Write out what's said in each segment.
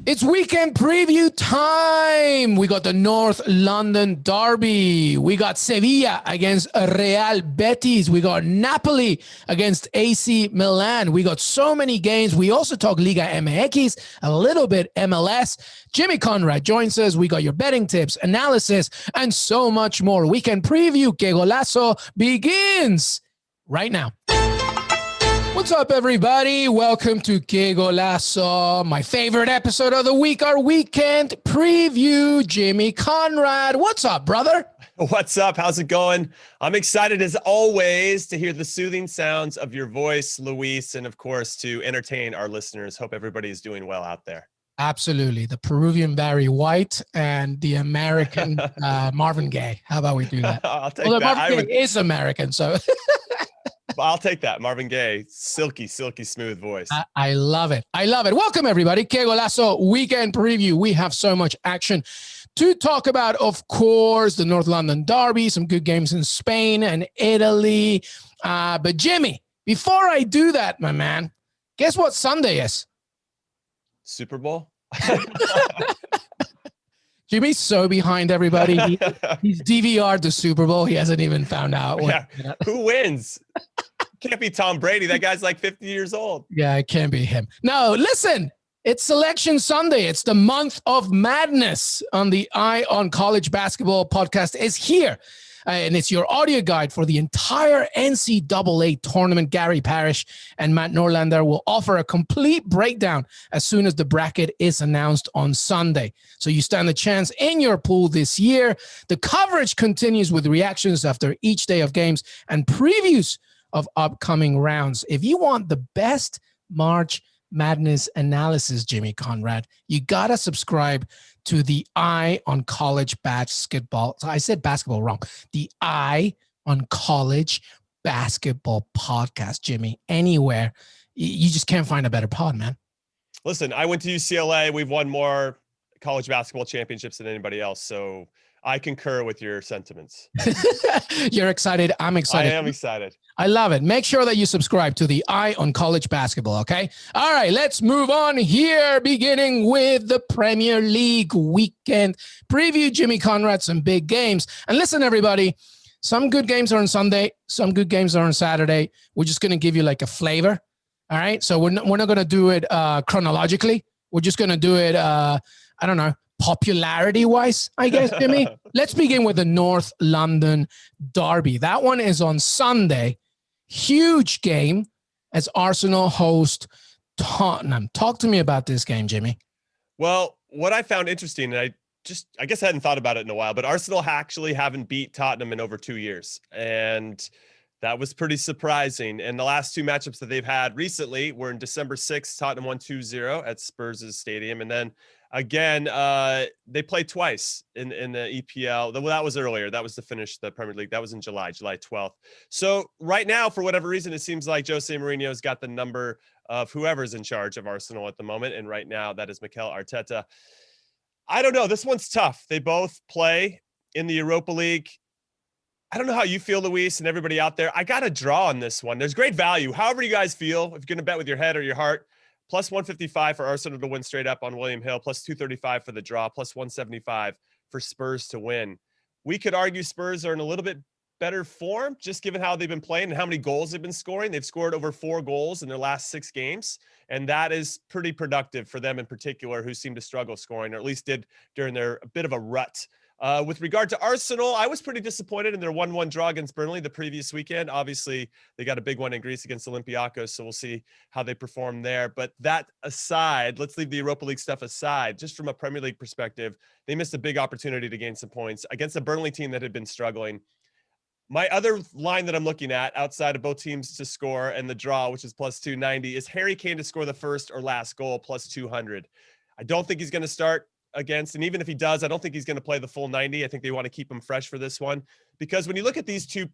It's weekend preview time. We got the North London Derby. We got Sevilla against Real Betis. We got Napoli against AC Milan. We got so many games. We also talk Liga MX, a little bit MLS. Jimmy Conrad joins us. We got your betting tips, analysis, and so much more. Weekend preview, Qué Golazo, begins right now. What's up, everybody? Welcome to Qué Golazo, my favorite episode of the week, our weekend preview. Jimmy Conrad, what's up, brother? What's up? How's it going? I'm excited, as always, to hear the soothing sounds of your voice, Luis, and, of course, to entertain our listeners. Hope everybody is doing well out there. Absolutely. The Peruvian Barry White and the American Marvin Gaye. How about we do that? I'll take that. Marvin Gaye is American, so... I'll take that. Marvin Gaye, silky smooth voice. I love it. I love it. Welcome, everybody. Qué Golazo weekend preview. We have so much action to talk about. Of course, the North London Derby, some good games in Spain and Italy. But Jimmy, before I do that, my man, guess what Sunday is? Super Bowl? Jimmy's so behind everybody. He's DVR'd the Super Bowl. He hasn't even found out. Who wins? Can't be Tom Brady. That guy's like 50 years old. Yeah, it can't be him. No, listen, it's Selection Sunday. It's the month of madness on the Eye on College Basketball podcast is here. And it's your audio guide for the entire NCAA tournament. Gary Parrish and Matt Norlander will offer a complete breakdown as soon as the bracket is announced on Sunday. So you stand a chance in your pool this year. The coverage continues with reactions after each day of games and previews of upcoming rounds. If you want the best March Madness analysis, Jimmy Conrad, you got to subscribe to the Eye on College Basketball. So I said basketball wrong. The Eye on College Basketball podcast, Jimmy. Anywhere. You just can't find a better pod, man. Listen, I went to UCLA. We've won more college basketball championships than anybody else. So I concur with your sentiments. You're excited. I'm excited. I am excited. I love it. Make sure that you subscribe to the Eye on College Basketball, okay? All right, let's move on here, beginning with the Premier League weekend preview. Jimmy Conrad, some big games. And listen, everybody, some good games are on Sunday. Some good games are on Saturday. We're just going to give you like a flavor, all right? So we're not going to do it chronologically. We're just going to do it, I don't know, popularity-wise, I guess, Jimmy. Let's begin with the North London Derby. That one is on Sunday. Huge game as Arsenal host Tottenham. Talk to me about this game, Jimmy. Well, what I found interesting, and I guess I hadn't thought about it in a while, but Arsenal actually haven't beat Tottenham in over 2 years. And that was pretty surprising. And the last two matchups that they've had recently were in December 6th, Tottenham won 2-0 at Spurs' stadium. And then again, they played twice in the EPL. Well, that was earlier. That was to finish the Premier League. That was in July 12th. So right now, for whatever reason, it seems like Jose Mourinho's got the number of whoever's in charge of Arsenal at the moment. And right now, that is Mikel Arteta. I don't know. This one's tough. They both play in the Europa League. I don't know how you feel, Luis, and everybody out there. I got a draw on this one. There's great value. However you guys feel, if you're going to bet with your head or your heart, plus 155 for Arsenal to win straight up on William Hill, plus 235 for the draw, plus 175 for Spurs to win. We could argue Spurs are in a little bit better form, just given how they've been playing and how many goals they've been scoring. They've scored over 4 goals in their last 6 games, and that is pretty productive for them in particular, who seem to struggle scoring, or at least did during their a bit of a rut. With regard to Arsenal, I was pretty disappointed in their 1-1 draw against Burnley the previous weekend. Obviously, they got a big one in Greece against Olympiacos, so we'll see how they perform there. But that aside, let's leave the Europa League stuff aside. Just from a Premier League perspective, they missed a big opportunity to gain some points against a Burnley team that had been struggling. My other line that I'm looking at outside of both teams to score and the draw, which is plus 290, is Harry Kane to score the first or last goal, plus 200. I don't think he's going to start against, and even if he does, I don't think he's going to play the full 90. I think they want to keep him fresh for this one, because when you look at these two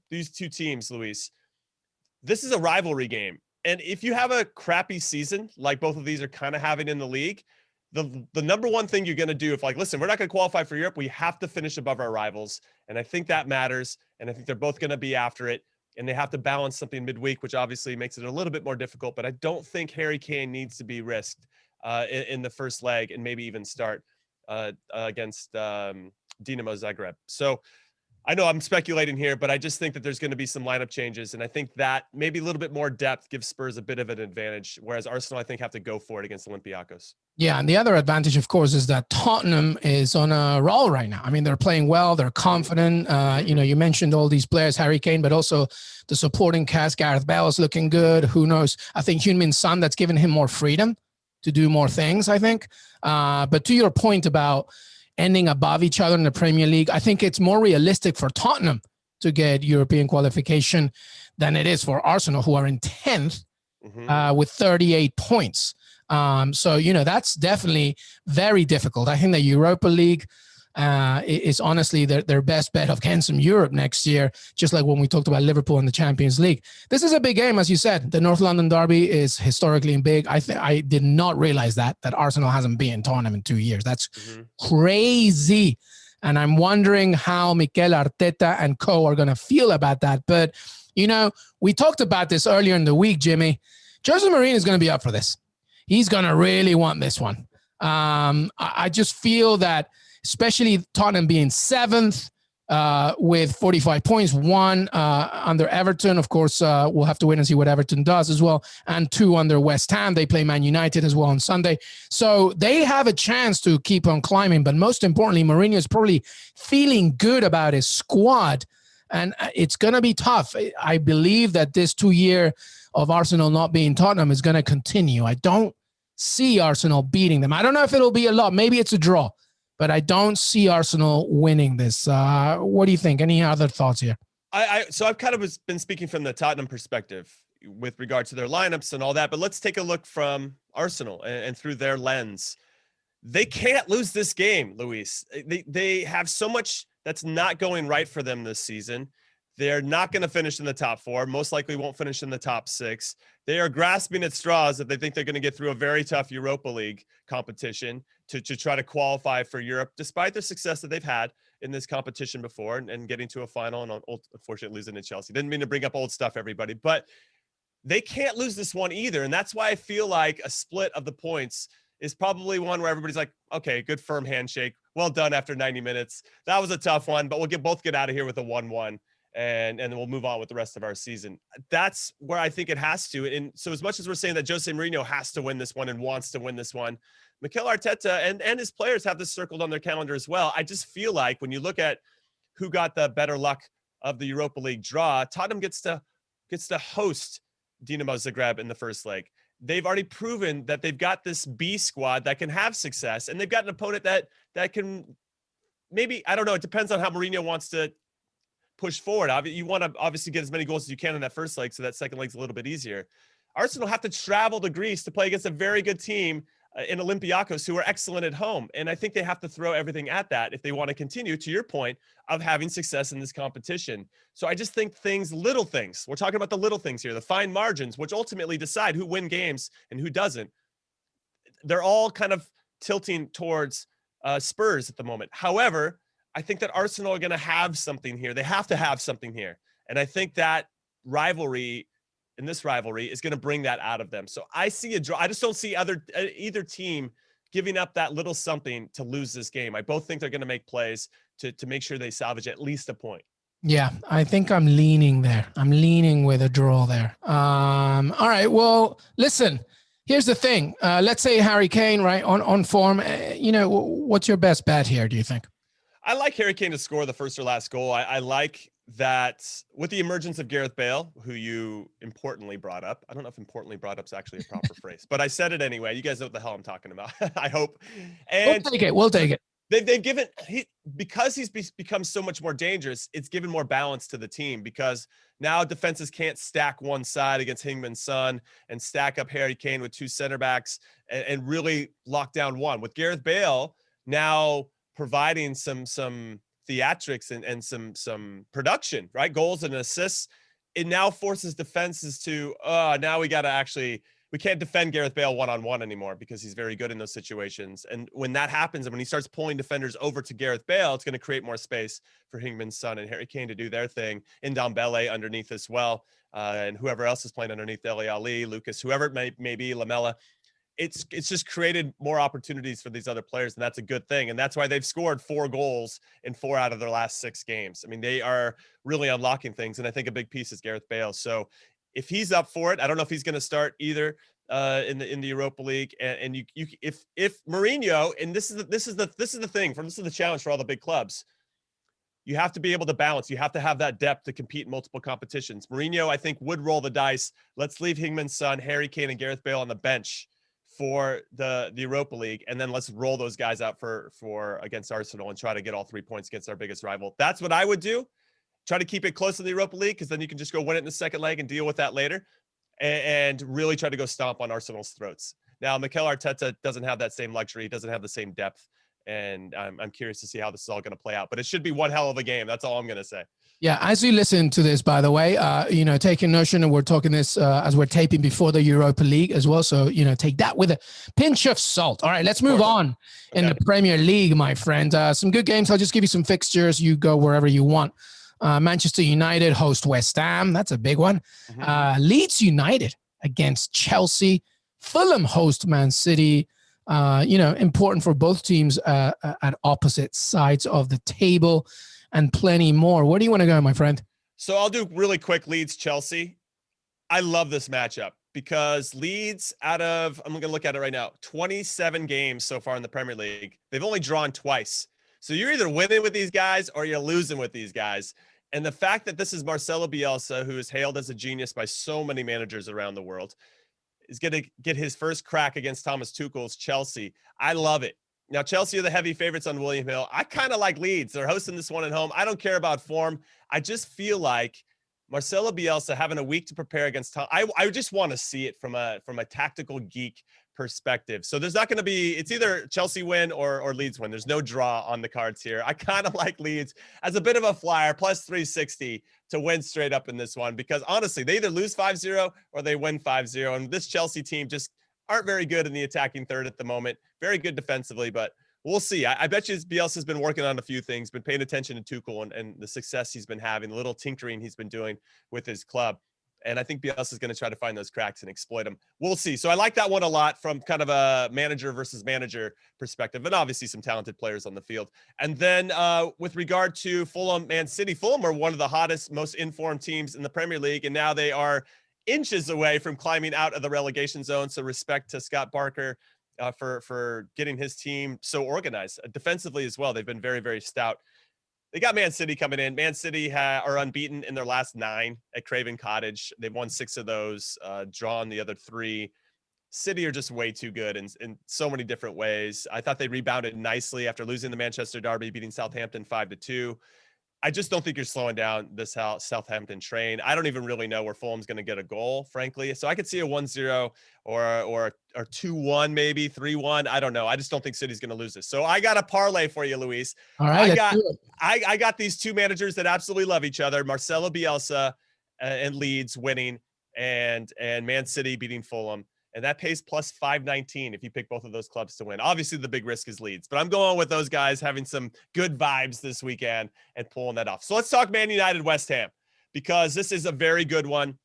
teams, Luis, this is a rivalry game. And if you have a crappy season, like both of these are kind of having in the league, the number one thing you're going to do, if like, listen, we're not going to qualify for Europe, we have to finish above our rivals. And I think that matters. And I think they're both going to be after it. And they have to balance something midweek, which obviously makes it a little bit more difficult. But I don't think Harry Kane needs to be risked in the first leg and maybe even start against Dinamo Zagreb. So I know I'm speculating here, but I just think that there's going to be some lineup changes. And I think that maybe a little bit more depth gives Spurs a bit of an advantage, whereas Arsenal, I think, have to go for it against Olympiacos. Yeah, and the other advantage, of course, is that Tottenham is on a roll right now. I mean, they're playing well, they're confident. You mentioned all these players, Harry Kane, but also the supporting cast. Gareth Bale is looking good. Who knows? I think Heung-min Son, that's given him more freedom to do more things, I think. But to your point about ending above each other in the Premier League, I think it's more realistic for Tottenham to get European qualification than it is for Arsenal, who are in 10th with 38 points. So, that's definitely very difficult. I think the Europa League is honestly their best bet of getting some Europe next year, just like when we talked about Liverpool in the Champions League. This is a big game, as you said. The North London derby is historically big. I did not realize that Arsenal hasn't been Tottenham in 2 years. That's crazy. And I'm wondering how Mikel Arteta and co are going to feel about that. But, we talked about this earlier in the week, Jimmy. Jose Mourinho is going to be up for this. He's going to really want this one. I just feel that, especially Tottenham being 7th with 45 points, 1 under Everton. Of course, we'll have to wait and see what Everton does as well. And 2 under West Ham. They play Man United as well on Sunday. So they have a chance to keep on climbing. But most importantly, Mourinho is probably feeling good about his squad. And it's going to be tough. I believe that this 2-year of Arsenal not being Tottenham is going to continue. I don't see Arsenal beating them. I don't know if it'll be a lot. Maybe it's a draw. But I don't see Arsenal winning this. What do you think? Any other thoughts here? So I've kind of been speaking from the Tottenham perspective with regard to their lineups and all that. But let's take a look from Arsenal and through their lens. They can't lose this game, Luis. They have so much that's not going right for them this season. They're not going to finish in the top 4. Most likely won't finish in the top 6. They are grasping at straws that they think they're going to get through a very tough Europa League competition to try to qualify for Europe, despite the success that they've had in this competition before and getting to a final and unfortunately losing to Chelsea. Didn't mean to bring up old stuff, everybody, but they can't lose this one either. And that's why I feel like a split of the points is probably one where everybody's like, okay, good firm handshake. Well done after 90 minutes. That was a tough one, but we'll both get out of here with a 1-1. And then we'll move on with the rest of our season. That's where I think it has to. And so as much as we're saying that Jose Mourinho has to win this one and wants to win this one, Mikel Arteta and his players have this circled on their calendar as well. I just feel like when you look at who got the better luck of the Europa League draw, Tottenham gets to host Dinamo Zagreb in the first leg. They've already proven that they've got this B squad that can have success, and they've got an opponent that can maybe, I don't know, it depends on how Mourinho wants to push forward. You want to obviously get as many goals as you can in that first leg, so that second leg's a little bit easier. Arsenal have to travel to Greece to play against a very good team in Olympiacos, who are excellent at home. And I think they have to throw everything at that if they want to continue, to your point, of having success in this competition. So I just think little things, we're talking about the little things here, the fine margins, which ultimately decide who win games and who doesn't. They're all kind of tilting towards Spurs at the moment. However, I think that Arsenal are going to have something here. They have to have something here. And I think that this rivalry is going to bring that out of them. So I see a draw. I just don't see either team giving up that little something to lose this game. I both think they're going to make plays to make sure they salvage at least a point. Yeah, I think I'm leaning there. I'm leaning with a draw there. All right. Well, listen, here's the thing. Let's say Harry Kane, right, on form. What's your best bet here, do you think? I like Harry Kane to score the first or last goal. I like that with the emergence of Gareth Bale, who you importantly brought up. I don't know if importantly brought up is actually a proper phrase, but I said it anyway. You guys know what the hell I'm talking about, I hope. And we'll take it. They've given, because he's become so much more dangerous, it's given more balance to the team, because now defenses can't stack one side against Heung-min Son and stack up Harry Kane with 2 center backs and really lock down one. With Gareth Bale now providing some theatrics and some production, right? Goals and assists. It now forces defenses to, now we can't defend Gareth Bale one-on-one anymore, because he's very good in those situations. And when that happens, and when he starts pulling defenders over to Gareth Bale, it's going to create more space for Heung-min Son and Harry Kane to do their thing. Ndombele underneath as well. And whoever else is playing underneath, Dele Alli, Lucas, whoever it may be, Lamela. it's just created more opportunities for these other players, and that's a good thing. And that's why they've scored 4 goals in 4 out of their last 6 games. I mean, they are really unlocking things, and I think a big piece is Gareth Bale. So if he's up for it, I don't know if he's going to start either in the Europa League. And if Mourinho, and this is the thing, this is the challenge for all the big clubs. You have to be able to balance. You have to have that depth to compete in multiple competitions. Mourinho, I think, would roll the dice. Let's leave Heung-min Son, Harry Kane, and Gareth Bale on the bench for the Europa League, and then let's roll those guys out for against Arsenal and try to get all 3 points against our biggest rival. That's what I would do. Try to keep it close to the Europa League, because then you can just go win it in the second leg and deal with that later, and really try to go stomp on Arsenal's throats. Now, Mikel Arteta doesn't have that same luxury. He doesn't have the same depth. And I'm curious to see how this is all going to play out. But it should be one hell of a game. That's all I'm going to say. Yeah, as you listen to this, by the way, taking notion, and we're talking this as we're taping before the Europa League as well. So, take that with a pinch of salt. All right, let's move on in the Premier League, my friend. Some good games. I'll just give you some fixtures. You go wherever you want. Manchester United host West Ham. That's a big one. Leeds United against Chelsea. Fulham host Man City. Important for both teams at opposite sides of the table, and plenty more. Where do you want to go, my friend? So I'll do really quick. Leeds Chelsea. I love this matchup because Leeds, I'm going to look at it right now, 27 games so far in the Premier League. They've only drawn twice. So you're either winning with these guys or you're losing with these guys. And the fact that this is Marcelo Bielsa, who is hailed as a genius by so many managers around the world, is going to get his first crack against Thomas Tuchel's Chelsea. I love it. Now, Chelsea are the heavy favorites on William Hill. I kind of like Leeds. They're hosting this one at home. I don't care about form. I just feel like Marcelo Bielsa having a week to prepare against Tom. I just want to see it from a tactical geek perspective. So there's not going to be, it's either Chelsea win or Leeds win. There's no draw on the cards here. I kind of like Leeds as a bit of a flyer, plus 360 to win straight up in this one, because honestly, they either lose 5-0 or they win 5-0. And this Chelsea team just aren't very good in the attacking third at the moment. Very good defensively, but we'll see. I bet you Bielsa's been working on a few things, been paying attention to Tuchel and the success he's been having, the little tinkering he's been doing with his club. And I think Bielsa is going to try to find those cracks and exploit them. We'll see. So I like that one a lot from kind of a manager versus manager perspective, and obviously some talented players on the field. And then with regard to Fulham, Man City, Fulham are one of the hottest, most informed teams in the Premier League, and now they are inches away from climbing out of the relegation zone. So respect to Scott Barker for getting his team so organized defensively as well. They've been very, very stout. They got Man City coming in. Man City are unbeaten in their last 9 at Craven Cottage. They've won 6 of those, drawn the other 3. City are just way too good in so many different ways. I thought they rebounded nicely after losing the Manchester Derby, beating Southampton 5-2. I just don't think you're slowing down this Southampton train. I don't even really know where Fulham's going to get a goal, frankly. So I could see a 1-0 or 2-1, maybe 3-1. I don't know. I just don't think City's going to lose this. So I got a parlay for you, Luis. All right. I got these two managers that absolutely love each other, Marcelo Bielsa and Leeds winning, and Man City beating Fulham. And that pays plus 519 if you pick both of those clubs to win. Obviously, the big risk is Leeds, but I'm going with those guys having some good vibes this weekend and pulling that off. So let's talk Man United, West Ham, because this is a very good one.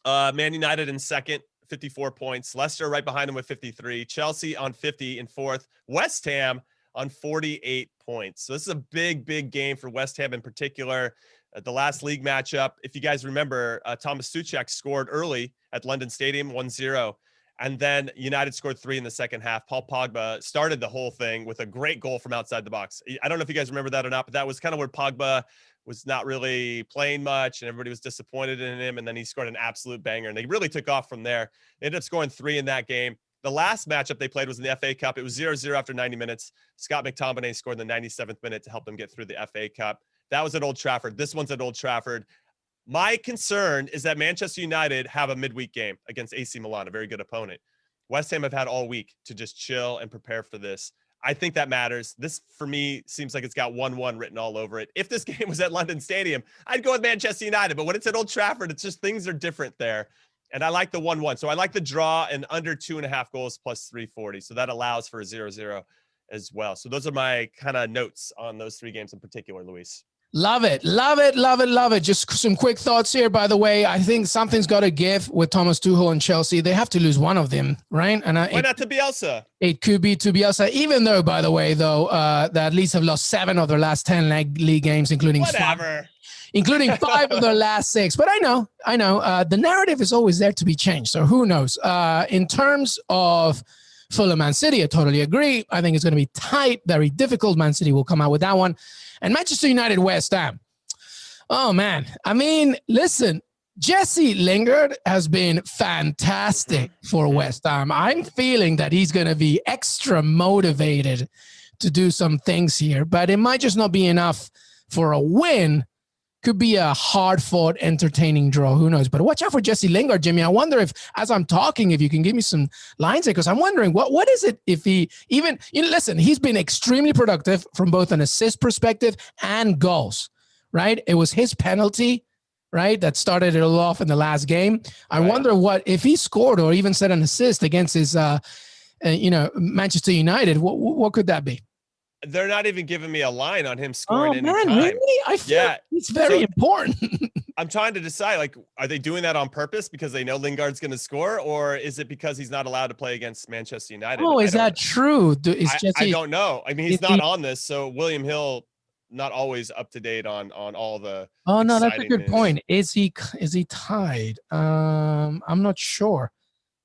Man United in second, 54 points. Leicester right behind them with 53. Chelsea on 50 in fourth. West Ham on 48 points. So this is a big, big game for West Ham in particular. The last league matchup, if you guys remember, Thomas Tuchel scored early at London Stadium, 1-0. And then United scored 3 in the second half. Paul Pogba started the whole thing with a great goal from outside the box. I don't know if you guys remember that or not, but that was kind of where Pogba was not really playing much and everybody was disappointed in him. And then he scored an absolute banger and they really took off from there. They ended up scoring 3 in that game. The last matchup they played was in the FA Cup. It was 0-0 after 90 minutes. Scott McTominay scored in the 97th minute to help them get through the FA Cup. That was at Old Trafford. This one's at Old Trafford. My concern is that Manchester United have a midweek game against AC Milan, a very good opponent. West Ham have had all week to just chill and prepare for this. I think that matters. This, for me, seems like it's got 1-1 written all over it. If this game was at London Stadium, I'd go with Manchester United. But when it's at Old Trafford, it's just things are different there. And I like the 1-1. So I like the draw and under 2.5 goals plus 340. So that allows for a 0-0 as well. So those are my kind of notes on those 3 games in particular, Luis. Love it. Love it. Love it. Love it. Just some quick thoughts here, by the way. I think something's got to give with Thomas Tuchel and Chelsea. They have to lose one of them, right? And why not to Bielsa? It could be to Bielsa, even though, by the way, though, that Leeds have lost 7 of their last 10 league games, including five of their last 6. But I know. The narrative is always there to be changed. So who knows? In terms of Fulham Man City, I totally agree. I think it's going to be tight, very difficult. Man City will come out with that one. And Manchester United, West Ham. Oh, man. I mean, listen, Jesse Lingard has been fantastic for West Ham. I'm feeling that he's going to be extra motivated to do some things here, but it might just not be enough for a win. Could be a hard-fought, entertaining draw. Who knows? But watch out for Jesse Lingard, Jimmy. I wonder if, as I'm talking, if you can give me some lines here, because I'm wondering what is it if he even, listen, he's been extremely productive from both an assist perspective and goals, right? It was his penalty, right, that started it all off in the last game. I wonder what, if he scored or even set an assist against his, Manchester United, what could that be? They're not even giving me a line on him scoring any time. Really? I feel it's very important. I'm trying to decide, like, are they doing that on purpose because they know Lingard's going to score, or is it because he's not allowed to play against Manchester United? Oh, is that true? I don't know. I mean, he's not on this, so William Hill not always up to date on all the. Oh no, that's a good point. Is he tied? I'm not sure.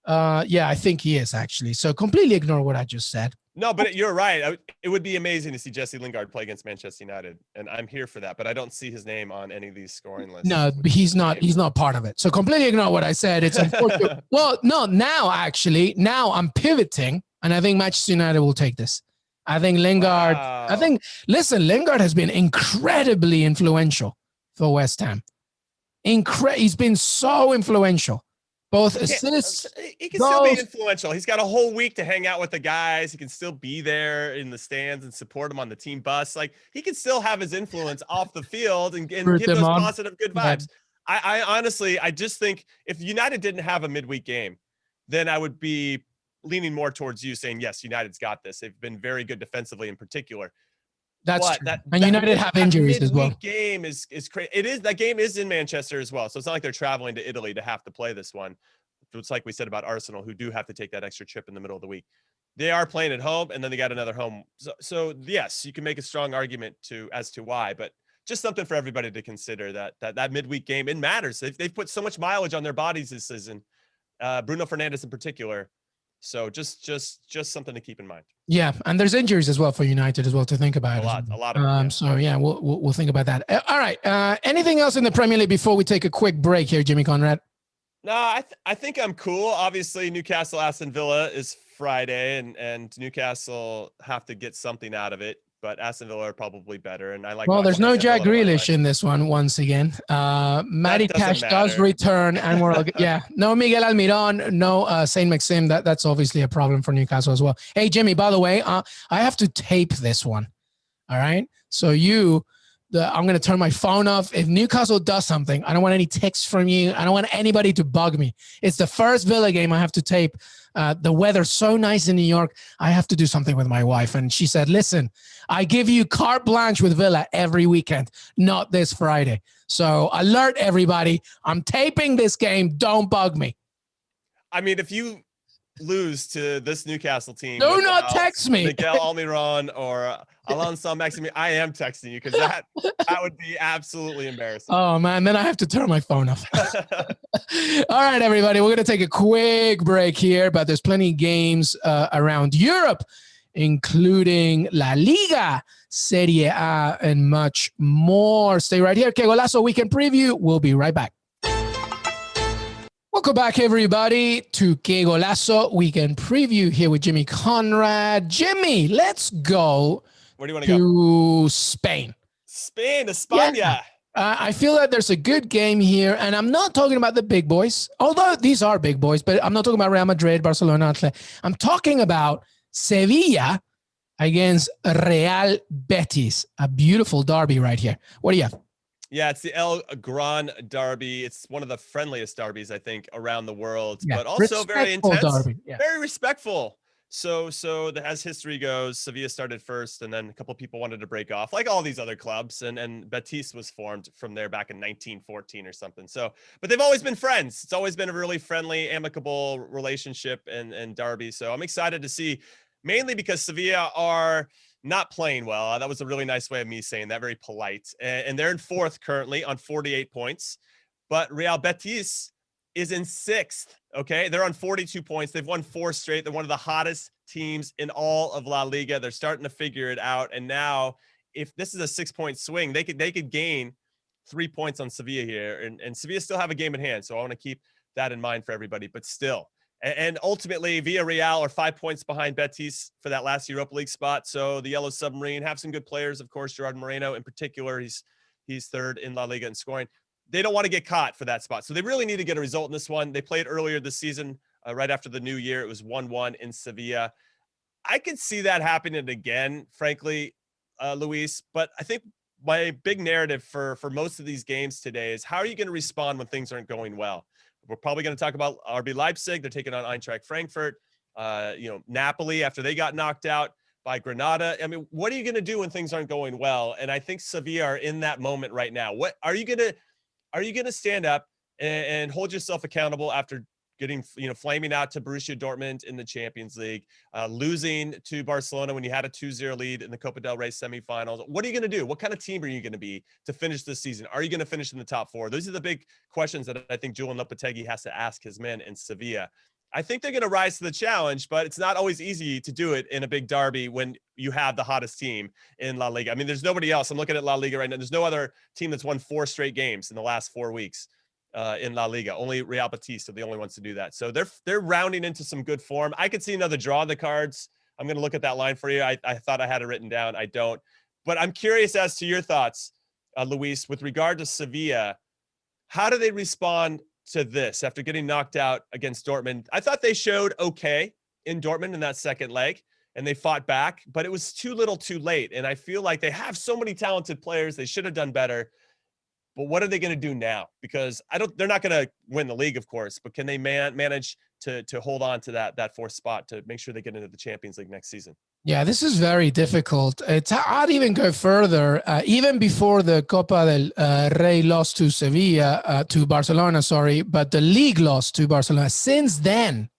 Yeah, I think he is actually. So completely ignore what I just said. No, but you're right. It would be amazing to see Jesse Lingard play against Manchester United, and I'm here for that. But I don't see his name on any of these scoring lists. No, he's not. He's not part of it. So completely ignore what I said. It's unfortunate. Well, no. Now I'm pivoting, and I think Manchester United will take this. I think Lingard. Wow. Lingard has been incredibly influential for West Ham. He's been so influential. Both assists. He can still be influential. He's got a whole week to hang out with the guys. He can still be there in the stands and support them on the team bus. Like, he can still have his influence off the field and give those positive, good vibes. Yeah. I honestly, I just think if United didn't have a midweek game, then I would be leaning more towards you saying, yes, United's got this. They've been very good defensively in particular. That's true. And United have injuries as well. Game is crazy. That game is in Manchester as well. So it's not like they're traveling to Italy to have to play this one. It's like we said about Arsenal, who do have to take that extra trip in the middle of the week. They are playing at home, and then they got another home. So yes, you can make a strong argument as to why, but just something for everybody to consider that midweek game. It matters. They've put so much mileage on their bodies this season. Bruno Fernandes in particular. So just something to keep in mind. Yeah, and there's injuries as well for United as well to think about. A lot of them. So yeah, we'll think about that. All right. Anything else in the Premier League before we take a quick break here, Jimmy Conrad? No, I think I'm cool. Obviously, Newcastle Aston Villa is Friday, and Newcastle have to get something out of it. But Aston Villa are probably better, and I like. Well, there's no Jack Grealish in this one once again. Matty Cash does return, and no Miguel Almiron, no Saint Maxim. That's obviously a problem for Newcastle as well. Hey Jimmy, by the way, I have to tape this one. All right, so I'm going to turn my phone off. If Newcastle does something, I don't want any texts from you. I don't want anybody to bug me. It's the first Villa game I have to tape. The weather's so nice in New York. I have to do something with my wife. And she said, listen, I give you carte blanche with Villa every weekend, not this Friday. So alert everybody. I'm taping this game. Don't bug me. I mean, if you lose to this Newcastle team, do not text me. Miguel Almiron or Alonso Maximi, I am texting you because that would be absolutely embarrassing. Oh man, then I have to turn my phone off. All right, everybody, we're gonna take a quick break here, but there's plenty of games around Europe, including La Liga, Serie A, and much more. Stay right here. Qué Golazo Weekend Preview. We'll be right back. Welcome back, everybody, to Qué Golazo Weekend Preview here with Jimmy Conrad. Jimmy, let's go. Where do you want to go? Spain. España. Yeah. I feel that there's a good game here, and I'm not talking about the big boys, although these are big boys, but I'm not talking about Real Madrid, Barcelona. I'm talking about Sevilla against Real Betis, a beautiful derby right here. What do you have? Yeah, it's the El Gran Derby. It's one of the friendliest derbies, I think, around the world, but also very intense, very respectful. As history goes, Sevilla started first, and then a couple of people wanted to break off, like all these other clubs, and Betis was formed from there back in 1914 or something. So, but they've always been friends. It's always been a really friendly, amicable relationship and derby. So I'm excited to see, mainly because Sevilla are not playing well. That was a really nice way of me saying that, very polite. And they're in fourth currently on 48 points, but Real Betis is in sixth. Okay. They're on 42 points. They've won 4 straight. They're one of the hottest teams in all of La Liga. They're starting to figure it out. And now, if this is a 6-point swing, they could gain 3 points on Sevilla here. And Sevilla still have a game in hand. So I want to keep that in mind for everybody, but still. And ultimately, Villarreal are 5 points behind Betis for that last Europa League spot. So the Yellow Submarine have some good players, of course. Gerard Moreno in particular, he's third in La Liga in scoring. They don't want to get caught for that spot. So they really need to get a result in this one. They played earlier this season, right after the new year. It was 1-1 in Sevilla. I could see that happening again, frankly, Luis. But I think my big narrative for most of these games today is, how are you going to respond when things aren't going well? We're probably going to talk about RB Leipzig. They're taking on Eintracht Frankfurt. Napoli, after they got knocked out by Granada. I mean, what are you going to do when things aren't going well? And I think Sevilla are in that moment right now. What are you going to stand up and hold yourself accountable after getting, flaming out to Borussia Dortmund in the Champions League, losing to Barcelona when you had a 2-0 lead in the Copa del Rey semifinals? What are you going to do? What kind of team are you going to be to finish this season? Are you going to finish in the top 4? Those are the big questions that I think Julian Lopetegui has to ask his men in Sevilla. I think they're going to rise to the challenge, but it's not always easy to do it in a big derby when you have the hottest team in La Liga. I mean, there's nobody else. I'm looking at La Liga right now. There's no other team that's won 4 straight games in the last 4 weeks in La Liga. Only Real Betis are the only ones to do that. So they're rounding into some good form. I could see another draw in the cards. I'm going to look at that line for you. I thought I had it written down. I don't. But I'm curious as to your thoughts, Luis, with regard to Sevilla. How do they respond to this after getting knocked out against Dortmund? I thought they showed okay in Dortmund in that second leg, and they fought back, but it was too little too late. And I feel like they have so many talented players. They should have done better. But what are they going to do now? Because they're not going to win the league, of course, but can they manage to hold on to that 4th spot to make sure they get into the Champions League next season? Yeah, this is very difficult. I'd even go further. Even before the Copa del Rey lost to Sevilla, to Barcelona, sorry, but the league lost to Barcelona. Since then,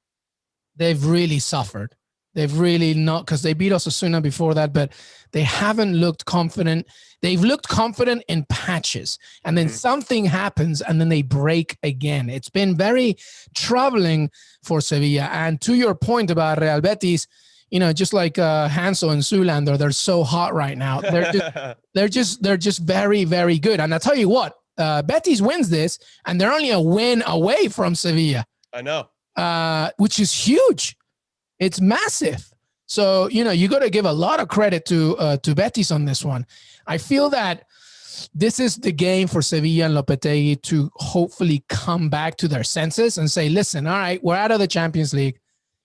they've really suffered. They've really not, because they beat Osasuna before that, but they haven't looked confident. They've looked confident in patches, and then something happens, and then they break again. It's been very troubling for Sevilla. And to your point about Real Betis, just like Hansel and Zoolander, they're so hot right now. They're just very, very good. And I'll tell you what, Betis wins this, and they're only a win away from Sevilla. I know. Which is huge. It's massive. So, you got to give a lot of credit to Betis on this one. I feel that this is the game for Sevilla and Lopetegui to hopefully come back to their senses and say, listen, all right, we're out of the Champions League.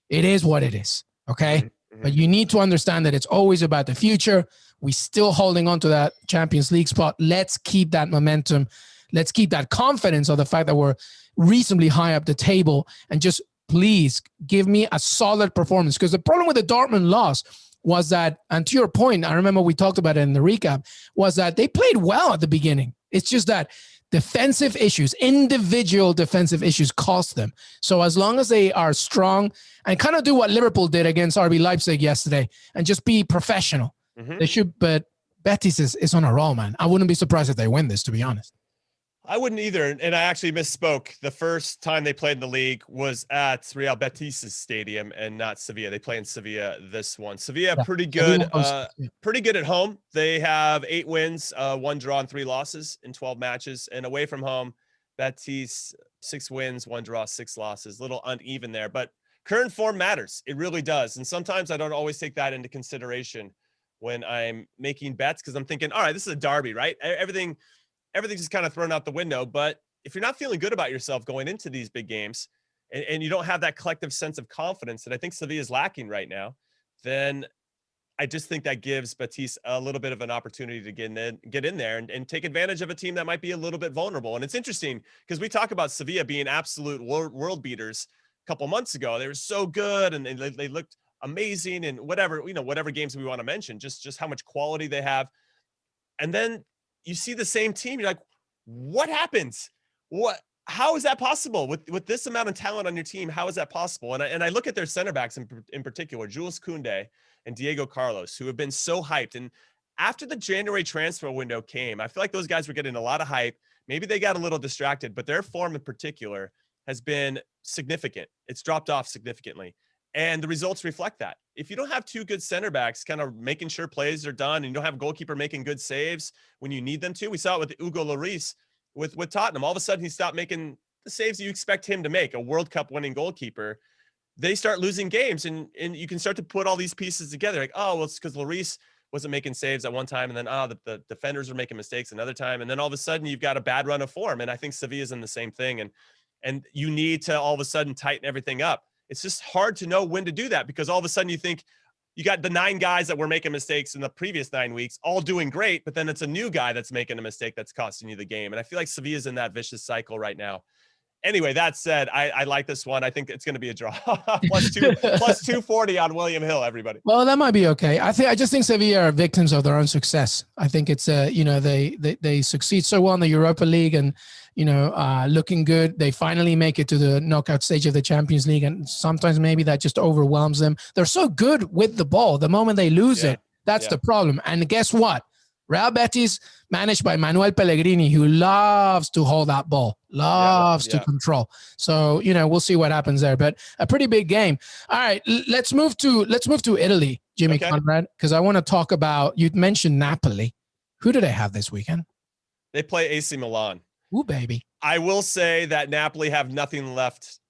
It is what it is. Okay. Mm-hmm. But you need to understand that it's always about the future. We're still holding on to that Champions League spot. Let's keep that momentum. Let's keep that confidence of the fact that we're reasonably high up the table, and just please give me a solid performance. Because the problem with the Dortmund loss was that, and to your point, I remember we talked about it in the recap, was that they played well at the beginning. It's just that defensive issues, individual defensive issues cost them. So as long as they are strong and kind of do what Liverpool did against RB Leipzig yesterday and just be professional, they should. But Betis is on a roll, man. I wouldn't be surprised if they win this, to be honest. I wouldn't either. And I actually misspoke. The first time they played in the league was at Real Betis' stadium and not Sevilla. They play in Sevilla this one. Sevilla, pretty good. Pretty good at home. They have 8 wins, 1 draw and 3 losses in 12 matches. And away from home, Betis, 6 wins, 1 draw, 6 losses. A little uneven there. But current form matters. It really does. And sometimes I don't always take that into consideration when I'm making bets, because I'm thinking, all right, this is a derby, right? Everything's just kind of thrown out the window. But if you're not feeling good about yourself going into these big games, and you don't have that collective sense of confidence that I think Sevilla is lacking right now, then I just think that gives Betis a little bit of an opportunity to get in there and take advantage of a team that might be a little bit vulnerable. And it's interesting because we talk about Sevilla being absolute world beaters a couple months ago. They were so good, and they looked amazing and whatever, whatever games we want to mention, just how much quality they have. And then you see the same team. You're like, what happens? How is that possible with this amount of talent on your team? How is that possible? And I look at their center backs in particular, Jules Koundé and Diego Carlos, who have been so hyped. And after the January transfer window came, I feel like those guys were getting a lot of hype. Maybe they got a little distracted, but their form in particular has been significant. It's dropped off significantly. And the results reflect that. If you don't have two good center backs kind of making sure plays are done, and you don't have a goalkeeper making good saves when you need them to, we saw it with Hugo Lloris with Tottenham. All of a sudden, he stopped making the saves you expect him to make, a World Cup winning goalkeeper. They start losing games, and you can start to put all these pieces together. Like, oh, well, it's because Lloris wasn't making saves at one time, and then, the defenders were making mistakes another time, and then all of a sudden, you've got a bad run of form. And I think Sevilla's in the same thing, and you need to all of a sudden tighten everything up. It's just hard to know when to do that, because all of a sudden you think you got the 9 guys that were making mistakes in the previous 9 weeks, all doing great, but then it's a new guy that's making a mistake that's costing you the game. And I feel like Sevilla's in that vicious cycle right now. Anyway, that said, I like this one. I think it's going to be a draw. plus 240 on William Hill, everybody. Well, that might be okay. I just think Sevilla are victims of their own success. I think it's they succeed so well in the Europa League and looking good. They finally make it to the knockout stage of the Champions League, and sometimes maybe that just overwhelms them. They're so good with the ball. The moment they lose it, that's the problem. And guess what? Real Betis, managed by Manuel Pellegrini, who loves to hold that ball, loves to control. So, we'll see what happens there, but a pretty big game. All right, let's move to Italy, Jimmy Conrad, because I want to talk about, you mentioned Napoli. Who do they have this weekend? They play AC Milan. Ooh, baby. I will say that Napoli have nothing left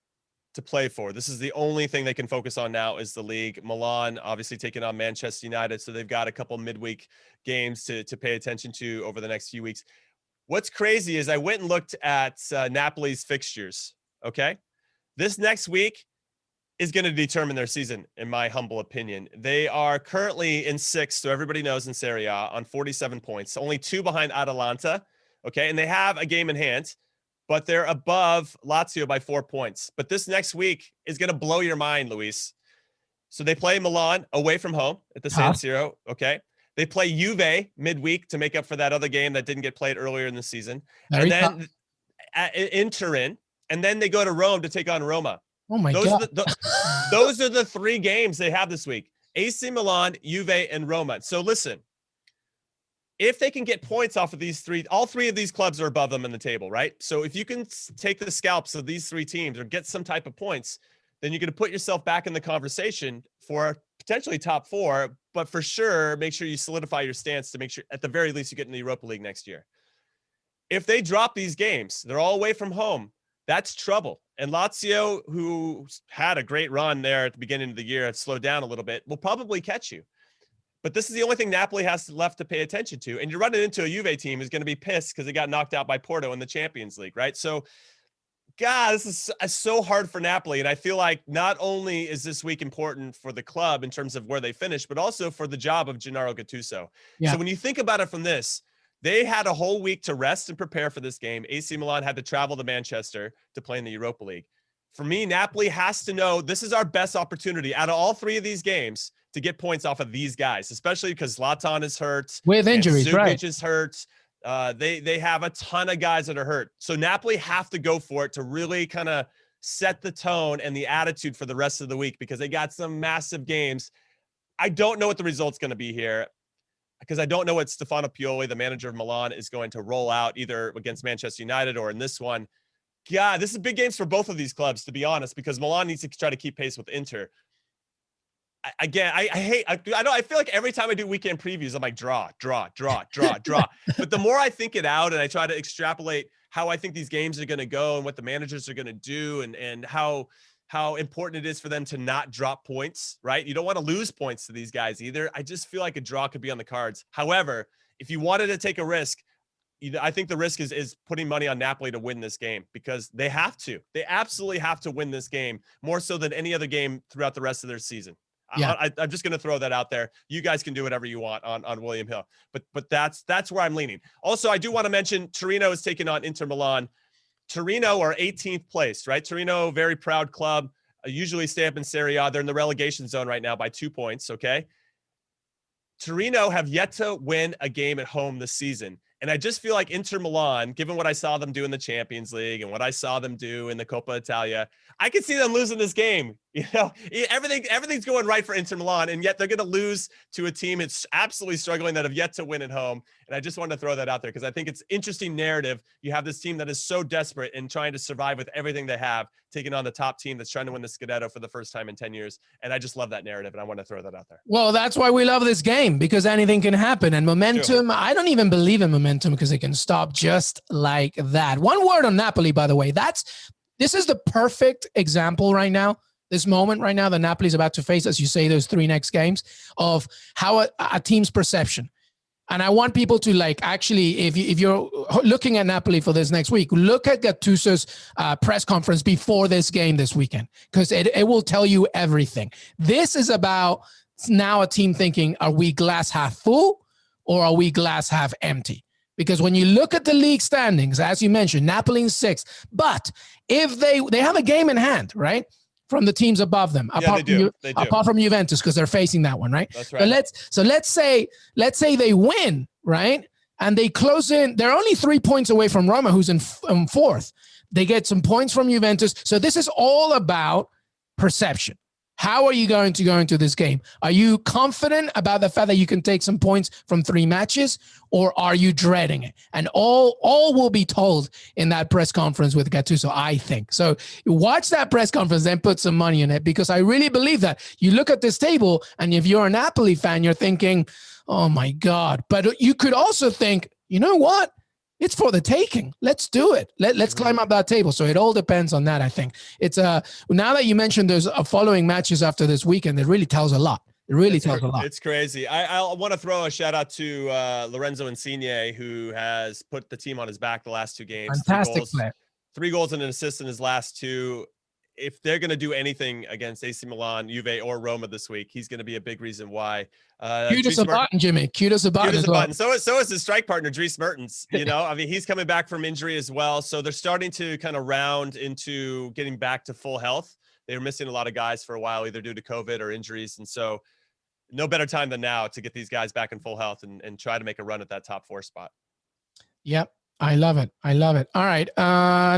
to play for. This is the only thing they can focus on now is the league. Milan obviously taking on Manchester United, so they've got a couple midweek games to pay attention to over the next few weeks. What's crazy is I went and looked at Napoli's fixtures, okay? This next week is going to determine their season, in my humble opinion. They are currently in 6th, so everybody knows, in Serie A on 47 points, only 2 behind Atalanta, okay? And they have a game in hand, but they're above Lazio by 4 points. But this next week is going to blow your mind, Luis. So they play Milan away from home at the San Siro, okay? They play Juve midweek to make up for that other game that didn't get played earlier in the season. And then in Turin, and then they go to Rome to take on Roma. Oh, my God. Those are the 3 games they have this week. AC Milan, Juve, and Roma. So listen, if they can get points off of these 3, all 3 of these clubs are above them in the table, right? So if you can take the scalps of these 3 teams or get some type of points, then you're going to put yourself back in the conversation for potentially top 4, but for sure, make sure you solidify your stance to make sure at the very least you get in the Europa League next year. If they drop these games, they're all away from home, that's trouble. And Lazio, who had a great run there at the beginning of the year, have slowed down a little bit, will probably catch you. But this is the only thing Napoli has left to pay attention to. And you're running into a Juve team who's going to be pissed because they got knocked out by Porto in the Champions League, right? So, God, this is so hard for Napoli. And I feel like not only is this week important for the club in terms of where they finish, but also for the job of Gennaro Gattuso. Yeah. So when you think about it from this, they had a whole week to rest and prepare for this game. AC Milan had to travel to Manchester to play in the Europa League. For me, Napoli has to know this is our best opportunity out of all 3 of these games to get points off of these guys, especially because Zlatan is hurt. With injuries, Sukic right? is hurt. They have a ton of guys that are hurt. So Napoli have to go for it to really kind of set the tone and the attitude for the rest of the week because they got some massive games. I don't know what the result's going to be here because I don't know what Stefano Pioli, the manager of Milan, is going to roll out either against Manchester United or in this one. God, this is big games for both of these clubs, to be honest, because Milan needs to try to keep pace with Inter. I feel like every time I do weekend previews, I'm like, draw. But the more I think it out and I try to extrapolate how I think these games are going to go and what the managers are going to do and how important it is for them to not drop points, right? You don't want to lose points to these guys either. I just feel like a draw could be on the cards. However, if you wanted to take a risk, I think the risk is putting money on Napoli to win this game because they have to. They absolutely have to win this game more so than any other game throughout the rest of their season. Yeah. I'm just going to throw that out there. You guys can do whatever you want on William Hill, but that's where I'm leaning. Also, I do want to mention Torino is taking on Inter Milan. Torino are 18th place, right? Torino, very proud club. usually stay up in Serie A. They're in the relegation zone right now by 2 points, okay? Torino have yet to win a game at home this season. And I just feel like Inter Milan, given what I saw them do in the Champions League and what I saw them do in the Coppa Italia, I could see them losing this game. You know, everything's going right for Inter Milan, and yet they're going to lose to a team that's absolutely struggling that have yet to win at home. And I just wanted to throw that out there because I think it's interesting narrative. You have this team that is so desperate and trying to survive with everything they have, taking on the top team that's trying to win the Scudetto for the first time in 10 years. And I just love that narrative, and I want to throw that out there. Well, that's why we love this game, because anything can happen. And momentum, sure. I don't even believe in momentum because it can stop just like that. One word on Napoli, by the way. This is the perfect example right now, this moment right now that Napoli is about to face, as you say, those 3 next games, of how a team's perception. And I want people to actually, if you're looking at Napoli for this next week, look at Gattuso's press conference before this game this weekend, because it will tell you everything. This is about now a team thinking, are we glass half full or are we glass half empty? Because when you look at the league standings, as you mentioned, Napoli in 6th, but if they have a game in hand, right, from the teams above them, apart from Juventus, because they're facing that one, right? That's right. So let's say they win, right, and they close in. They're only 3 points away from Roma, who's in 4th. They get some points from Juventus. So this is all about perception. How are you going to go into this game? Are you confident about the fact that you can take some points from 3 matches, or are you dreading it? And all will be told in that press conference with Gattuso, I think. So watch that press conference, then put some money in it, because I really believe that. You look at this table, and if you're a Napoli fan, you're thinking, oh my God. But you could also think, you know what? It's for the taking. Let's do it. Let's climb up that table. So it all depends on that, I think. It's now that you mentioned there's following matches after this weekend, it really tells a lot. It really tells a lot. It's crazy. I want to throw a shout out to Lorenzo Insigne, who has put the team on his back the last 2 games. Fantastic player. 3 goals and an assist in his last 2. If they're going to do anything against AC Milan, Juve, or Roma this week, he's going to be a big reason why. Cute as a button, Jimmy. Cute as a button. So is his strike partner, Dries Mertens. You know, I mean, he's coming back from injury as well. So they're starting to kind of round into getting back to full health. They were missing a lot of guys for a while, either due to COVID or injuries. And so no better time than now to get these guys back in full health and try to make a run at that top 4 spot. Yep. I love it. All right.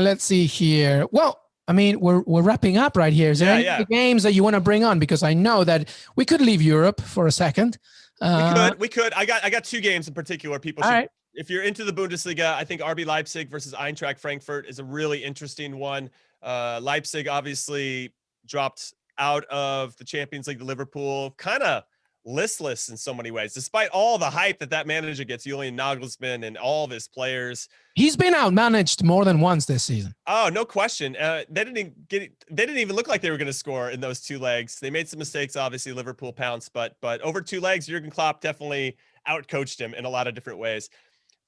Let's see here. Well, I mean, we're wrapping up right here. Is there any games that you want to bring on? Because I know that we could leave Europe for a second. We could. I got 2 games in particular. People should, right. If you're into the Bundesliga, I think RB Leipzig versus Eintracht Frankfurt is a really interesting one. Leipzig obviously dropped out of the Champions League to Liverpool, kind of listless in so many ways, despite all the hype that manager gets, Julian Nagelsmann and all of his players. He's been outmanaged more than once this season. Oh, no question. They didn't even look like they were going to score in those 2 legs. They made some mistakes. Obviously, Liverpool pounced, but over 2 legs, Jurgen Klopp definitely outcoached him in a lot of different ways.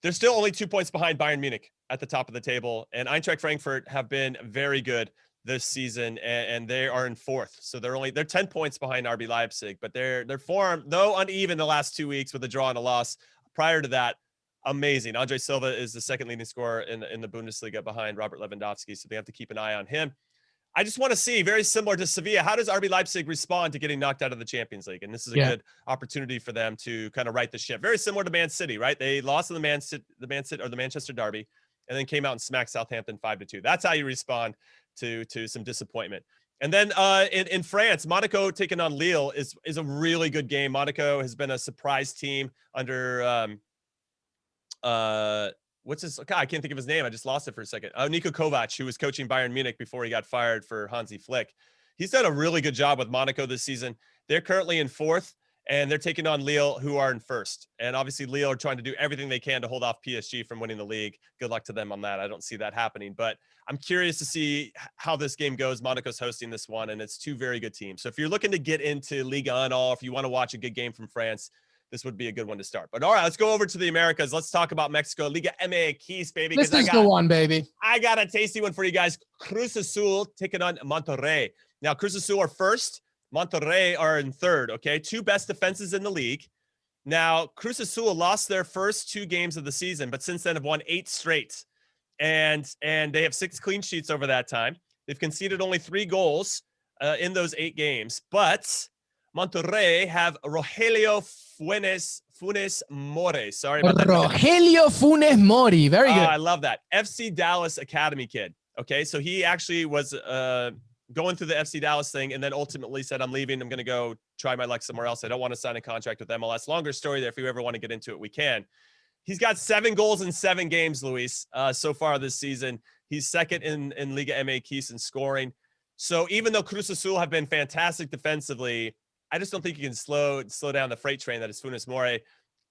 They're still only 2 points behind Bayern Munich at the top of the table, and Eintracht Frankfurt have been very good this season, and they are in 4th. So they're 10 points behind RB Leipzig, but their form, though uneven the last 2 weeks with a draw and a loss, prior to that, amazing. Andre Silva is the 2nd leading scorer in the Bundesliga behind Robert Lewandowski, so they have to keep an eye on him. I just want to see, very similar to Sevilla, how does RB Leipzig respond to getting knocked out of the Champions League? And this is a good opportunity for them to kind of right the ship. Very similar to Man City, right? They lost in the Manchester Derby, and then came out and smacked Southampton 5-2. That's how you respond to some disappointment. And then in France, Monaco taking on Lille is a really good game. Monaco has been a surprise team under what's his? God, I can't think of his name. I just lost it for a second. Niko Kovac, who was coaching Bayern Munich before he got fired for Hansi Flick. He's done a really good job with Monaco this season. They're currently in 4th, and they're taking on Lille, who are in 1st. And obviously, Lille are trying to do everything they can to hold off PSG from winning the league. Good luck to them on that. I don't see that happening, but I'm curious to see how this game goes. Monaco's hosting this one, and it's 2 very good teams. So if you're looking to get into Liga and all, if you want to watch a good game from France, this would be a good one to start. But all right, let's go over to the Americas. Let's talk about Mexico. Liga MX, baby. This is the one, baby. I got a tasty one for you guys. Cruz Azul taking on Monterrey. Now, Cruz Azul are 1st. Monterrey are in 3rd, okay? 2 best defenses in the league. Now, Cruz Azul lost their first 2 games of the season, but since then have won 8 straight. And they have 6 clean sheets over that time. They've conceded only 3 goals. in those 8 games. But Monterrey have Rogelio Funes Mori. Sorry about that. Rogelio Funes Mori. Very good. I love that. FC Dallas Academy kid. Okay, so he actually was going through the FC Dallas thing and then ultimately said, I'm leaving. I'm going to go try my luck somewhere else. I don't want to sign a contract with MLS. Longer story there. If you ever want to get into it, we can. He's got 7 goals in 7 games, Luis, so far this season. He's second in Liga MX in scoring. So even though Cruz Azul have been fantastic defensively, I just don't think you can slow down the freight train that is Funes Mori.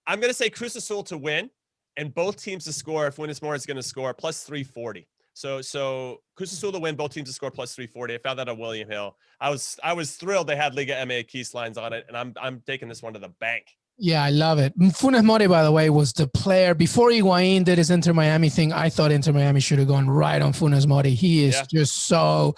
I'm going to say Cruz Azul to win and both teams to score. If Funes Mori is going to score, plus 340. So Cruz Azul to win, both teams to score plus 340. I found that on William Hill. I was thrilled they had Liga MX lines on it, and I'm taking this one to the bank. Yeah, I love it. Funes Mori, by the way, was the player before Higuain did his Inter Miami thing. I thought Inter Miami should have gone right on Funes Mori. He is just so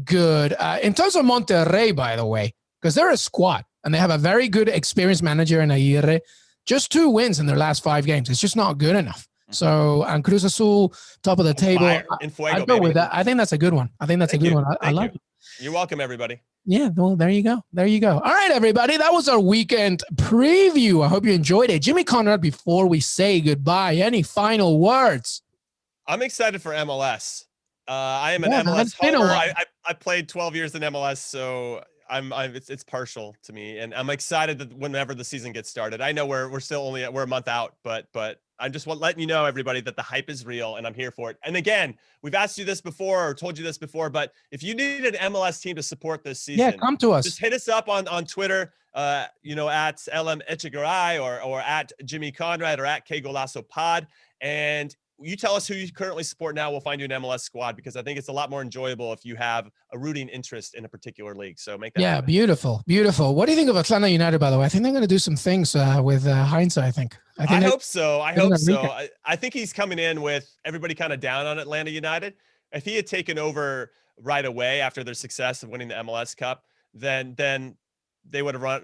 good. In terms of Monterrey, by the way, because they're a squad and they have a very good experienced manager in Aguirre, just 2 wins in their last 5 games. It's just not good enough. So, and Cruz Azul, top of the table. I'd go with that. I think that's a good one. I love it. You're welcome, everybody. Yeah, well, there you go. All right, everybody. That was our weekend preview. I hope you enjoyed it. Jimmy Conrad, before we say goodbye, any final words? I'm excited for MLS. I am an MLS homer. I played 12 years in MLS, so it's partial to me, and I'm excited that whenever the season gets started. I know we're still we're a month out, but I just want letting you know, everybody, that the hype is real and I'm here for it. And again, we've asked you this before or told you this before, but if you need an MLS team to support this season, come to us. Just hit us up on Twitter, at LM Echegaray or at Jimmy Conrad or at Qué Golazo Pod. And you tell us who you currently support now. We'll find you an MLS squad, because I think it's a lot more enjoyable if you have a rooting interest in a particular league. So make that happen. Beautiful. What do you think of Atlanta United, by the way? I think they're going to do some things with Heinze, I think. I hope so. I think he's coming in with everybody kind of down on Atlanta United. If he had taken over right away after their success of winning the MLS Cup, then they would have run,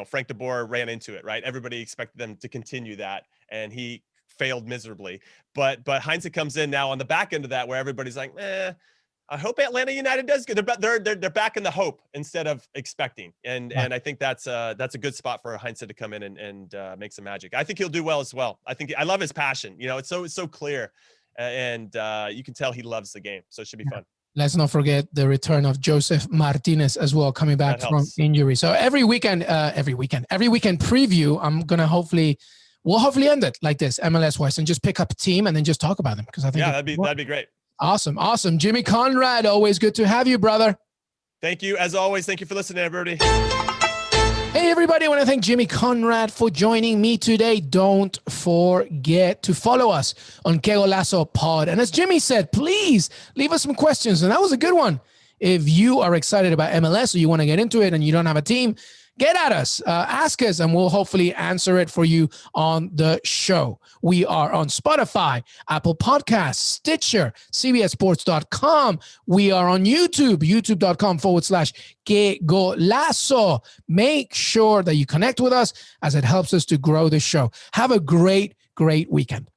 Frank de Boer ran into it, right? Everybody expected them to continue that, and he failed miserably. But Heinze comes in now on the back end of that, where everybody's like, I hope Atlanta United does good. They're back in the hope instead of expecting, and I think that's a good spot for Heinze to come in and make some magic. I think he'll do well as well. I love his passion. It's so clear, and you can tell he loves the game. So it should be fun. Let's not forget the return of Joseph Martinez as well, coming back from injury. So every weekend preview, we'll hopefully end it like this, MLS wise, and just pick up a team and then just talk about them, because I think that'd be great. Awesome. Jimmy Conrad, always good to have you, brother. Thank you. As always, thank you for listening, everybody. Hey, everybody. I want to thank Jimmy Conrad for joining me today. Don't forget to follow us on Qué Golazo Pod. And as Jimmy said, please leave us some questions. And that was a good one. If you are excited about MLS or you want to get into it and you don't have a team, get at us, ask us, and we'll hopefully answer it for you on the show. We are on Spotify, Apple Podcasts, Stitcher, CBSSports.com. We are on YouTube, youtube.com/Qué Golazo. Make sure that you connect with us, as it helps us to grow the show. Have a great weekend.